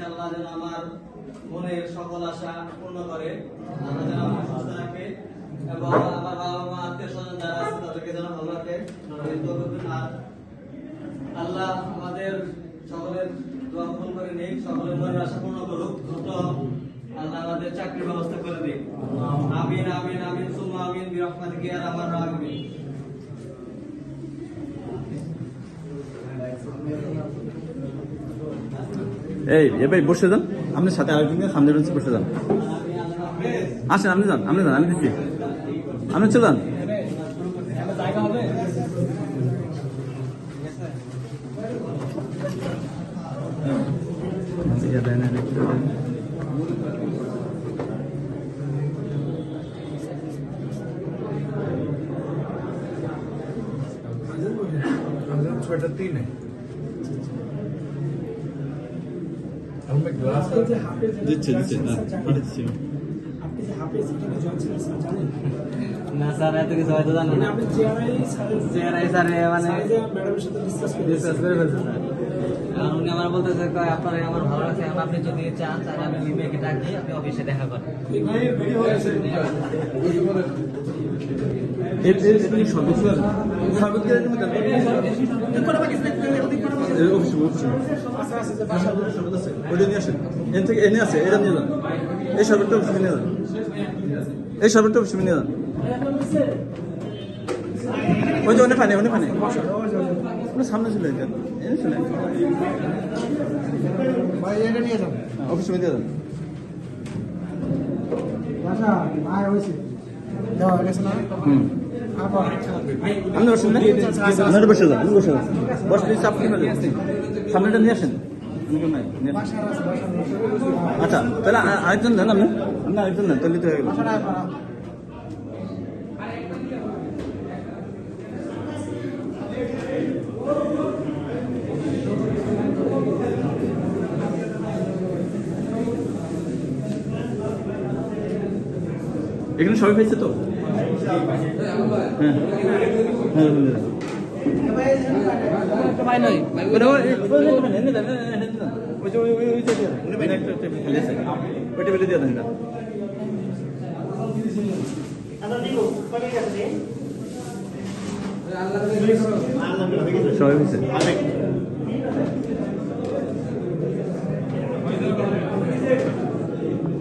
আল্লাহ যেন আমার মনের সকল আশা পূর্ণ করে, আল্লাহ যেন আমাকে সুস্থ রাখে এবং আমার বাবা মা আত্মীয় স্বজন যারা আছে তাদেরকে যেন ভালো রাখে। আর আল্লাহ আমাদের সকলের দোয়া কবুল করে নিক, সকলের মনের আশা পূর্ণ করুক, দ্রুত আল্লাহ আমাদের চাকরির ব্যবস্থা করে দিক। আমিন আমিন আমিন সুম্মা আমিন বিরহমাতিকা ইয়া আরহামার রাহিমিন। এই ভাই বসে যান, আপনার সাথে আরেকদিন সামনে বেঞ্চে বসে যান। আসেন, আপনি যান, আমি দিচ্ছি, আপনি চলে যান। स्वेटर 3 है দিচ্ছে না স্যার, এত কিছু হয়তো জানেন না। চেয়ারাই স্যারে মানে ডিসকাস করে ফেলছে স্যার। এখন উনি আমার বলতেছে আপনার আমার ভালো লাগছে, আপনি যদি চান তাহলে আমি লিমিকে ডাকি, আপনি অফিসে দেখা করেন। এই সর্বটা অফিসে নিয়ে যান, এই সর্বটা অফিসে নিয়ে যান। ওই যে অনেক ফানে সামনে চলে যান, এনে চলে অফিসে দিয়ে যান। আপনি বসেন না, আপনারা বসে যান, আপনি বসে যান, বসলে চাপ কিনে সামনেটা নিয়ে আসেন। আচ্ছা, তাহলে আরেকজন দেন, আপনি আরেকজন দেন, তাহলে তো হয়ে গেল। এখানে সবাই পেয়েছে তো? হ্যাঁ সবাই পেয়েছে।